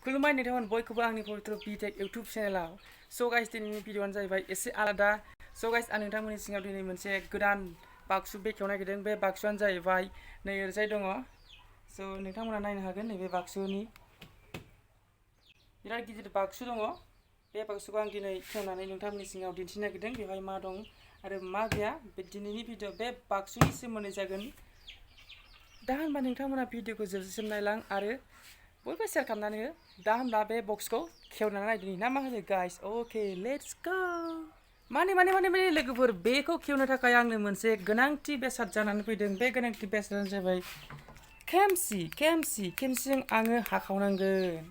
खुलुमबाय नोंथांमोन बयखौबो आंनि पबित्र बिटेक इउटुब चेनेलाव। स' गाइस दिनैनि भिडिअ'आनो जाहैबाय एसे आलादा। स' गाइस आं नोंथांमोननि सिगाङाव दिनै मोनसे गोदान बाक्सु बेखेवनो नागिरदों। बे बाक्सुआनो जाहैबाय नै ओरैजाय दङ। स' नोंथांमोना नायनो हागोन नैबे बाक्सुनि बिराद गिदिर बाक्सु दङ। बे बाक्सुखौ आं दिनै खेवनानै नोंथांमोननि सिगाङाव दिन्थिनो नागिरदों। बेवहाय मा दं आरो मा गैया बे दिनैनि भिडिअ' बे बाक्सुनि सोमोन्दै जागोन। दा होनबा नोंथांमोना भिडिअ'खौ जोबजासिम नायलां आरो बयबो शेयार खालामनानै हो। दा होनबा बे बक्सखौ खेवनानै नायदिनि ना मा होनो गाइस? Okay let's go. माने लोगोफोर, बेखौ खेवनो थाखाय आंनो मोनसे गोनांथि बेसाद जानानै फैदों। बे गोनांथि बेसादानो जाबाय खेमसिजों आङो हाखावनांगोन।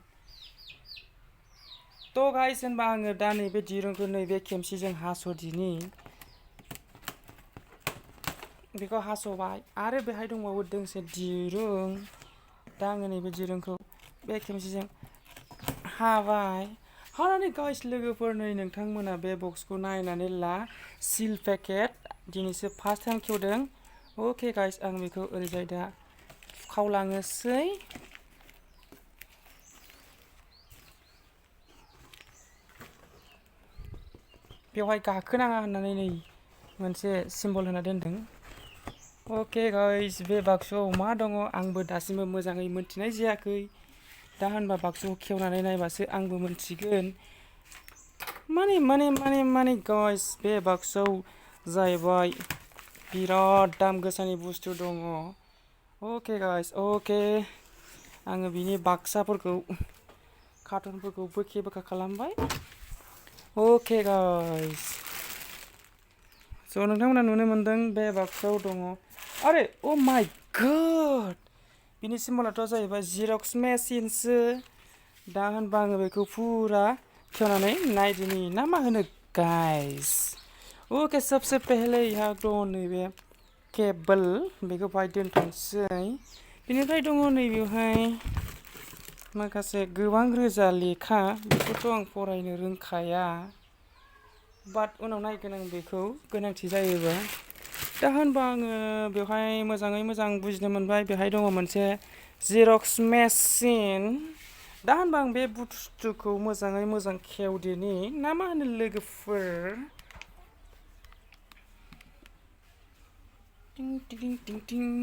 थ' गाइस होनबा आङो दा नैबे दिरुंखौ नैबे खेमसिजों हास'दिनि। बेखौ हास'बाय आरो बेहाय दंबावो दोंसे दिरुं। दा आङो नैबे दिरुंखौ बे खेमसिजों हाबाय। हानानै गाइस लोगोफोर, नै नोंथांमोना बे बक्सखौ नायनानै ला। सिल पेकेट, दिनैसो फार्स्ट टाइम खेवदों। अके गाइस, आं बेखौ ओरैजाय दा खावलाङोसै। बेवहाय गाखोनाङा होननानै नै मोनसे सिम्बल होना दोनदों। अके गाइस, बे बाक्सुआव मा दङ आंबो दासिमबो मोजाङै मोनथिनाय जायाखै। दा होनबा बाक्सुखौ खेवनानै नायबासो आंबो मोनथिगोन। माने गाइस, बे बाक्सुआव जाहैबाय बिराद दाम गोसानि बुस्थु दङ। अके गाइस, अके आङो बिनि बाक्साफोरखौ कार्टुनफोरखौ बोखे खालामबाय। अके गाइस, स' नोंथांमोना नुनो मोनदों बे बाक्सुआव दङ। आरे अ माय गड, बिनि सिम्बलाथ' जाहैबाय जिरक्स मेसिनसो। दा होनबा आङो बेखौ फुरा खेवनानै नायदिनि ना मा होनो गाइस? ओके, सबसे पहले यहाँ दङ नैबे केबोल, बेखौ बाहाय दोनथ'नोसै। बेनिफ्राय दङ नैबेवहाय माखासे गोबां रोजा लेखा। बेखौथ' आं फरायनो रोंखाया, बाट उनाव नायगोन आं बेखौ गोनांथि जायोबा। दा होनबा आङो बेवहाय मोजाङै मोजां बुजिनो मोनबाय। बेहाय दङ मोनसे जिरक्स मेसिन। दा होनबा आं बे बुस्थुखौ मोजाङै मोजां खेवदिनि ना मा होनो लोगोफोर? टिं।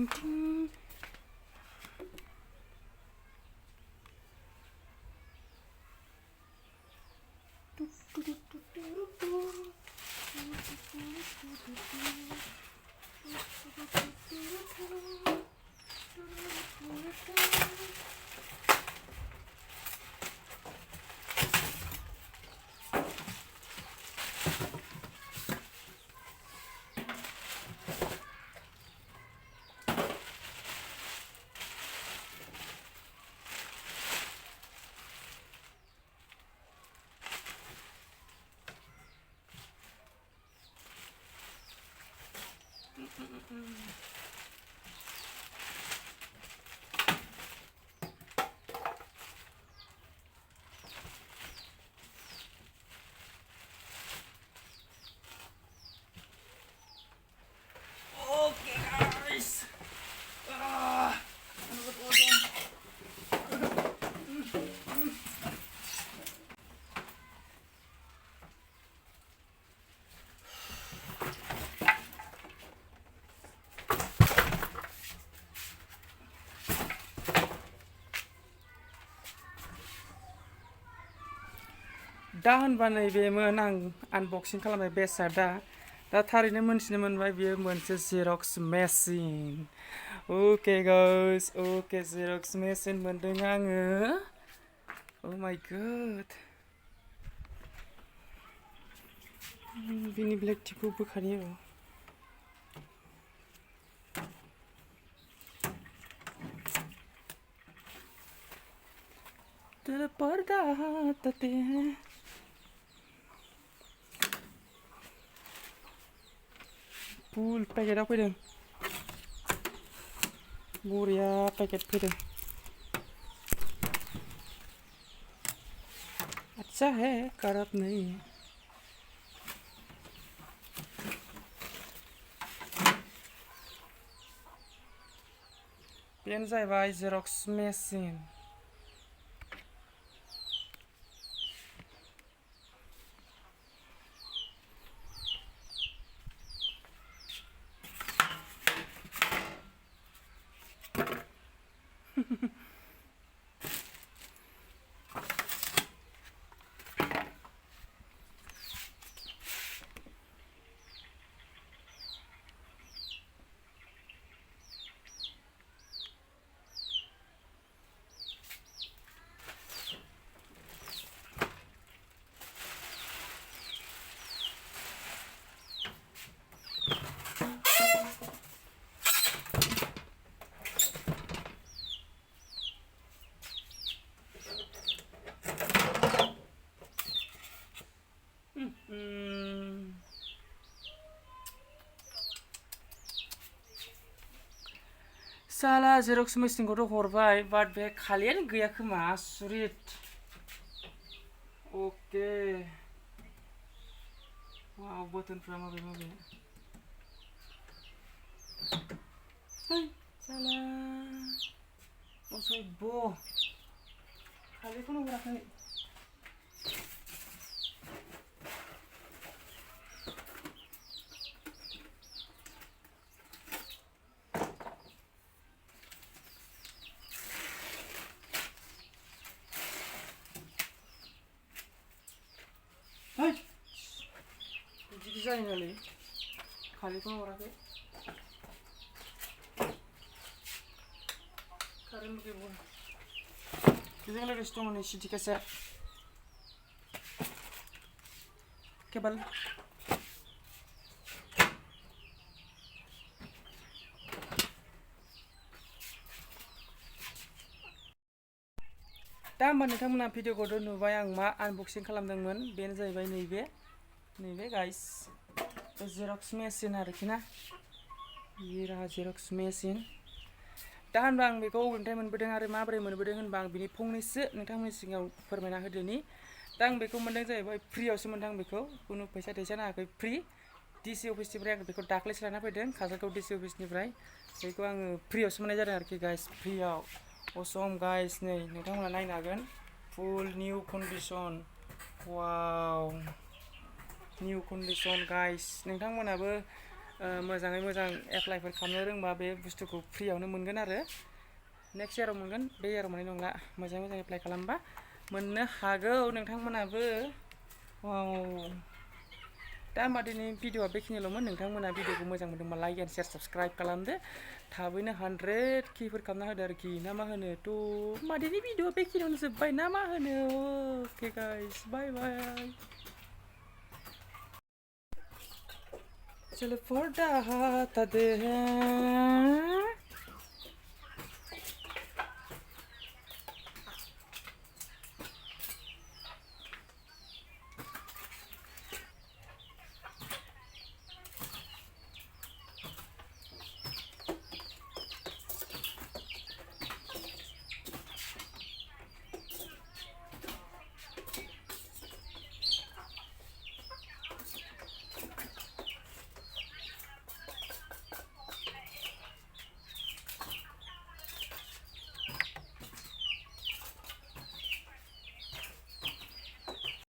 Okay guys, दा होनबा नैबेमोन आं आनबक्सिं खालामनाय बेसादा। दा थारैनो मोनथिनो मोनबाय बियो मोनसे जिरक्स मेसिन। अके गाइस, अके जिरक्स मेसिन मोनदों आङो। अ माय गड, बिनि ब्लेक टिपखौ बोखारनि र'। तेरा पर्दा हटाते हैं। फुल पेकेटाव फैदों, बरिया पेकेट फैदों। अच्छा है, खराब नहीं है। बेनो जाहैबाय जेरक्स मेसिन। साला जेरक्स मेसिनखौथ' हरबाय बाट बे खालियानो गैया खोमा आसुरित ओके वाव बटनफ्रा माबे माबे साला असय्य खालिखौनो हराखै बिदि जायोनालै खालिखौनो हराखै कारेन्ट गैबावा बेजों लोगोसे दङ नै सिटि केसेट केबोल दा होमबा नोंथांमोना भिडिअखौथ' नुबाय आं मा आनबक्सिं खालामदोंमोन बेनो जाहैबाय नैबे गाइस जेरक्स मेसिन आरोखि ना ये रहा जेरक्स मेसिन दा होनबा आं बेखौ अबेनिफ्राय मोनबोदों आरो माबोरै मोनबोदों होनबा आं बिनि फंनैसो नोंथांमोननि सिगाङाव फोरमायना होदोनि दा आं बेखौ मोनदों जाहैबाय फ्रियावसो मोनदों आं बेखौ खुनु फैसा थैसा नाङाखै फ्रि डिसि अफिसनिफ्राय आं बेखौ दाख्लैसो लाना फैदों काजलगाव डिसि अफिसनिफ्राय बेखौ आङो फ्रियावसो मोननाय जादों आरोखि गाइस फ्रियाव असम गाइस नै नोंथांमोना नायनो हागोन फुल निउ कन्डिसन वाव निउ कन्डिसन गाइस नोंथांमोनाबो मोजाङै मोजां एप्लाइफोर खालामनो रोंबा बे बुस्थुखौ फ्रियावनो मोनगोन आरो नेक्स्ट इयाराव मोनगोन बे इयाराव मोननाय नंला मोजाङै मोजां एप्लाइ खालामबा मोननो हागौ नोंथांमोनाबो वाव दा होमबा दिनै भिडिअआ बेखिनिल'मोन नोंथांमोना भिडिअखौ मोजां मोनदोंबा लाइक एन्ड शेयार साबस्क्राइब खालामदो थाबैनो 100Kफोर खालामना होदो आरोखि ना मा होनो थ' होमबा दिनै भिडिअआ बेखिनियावनो जोब्बाय ना मा होनो अके गाइस बाय बाय चलो पर्दा हटा दे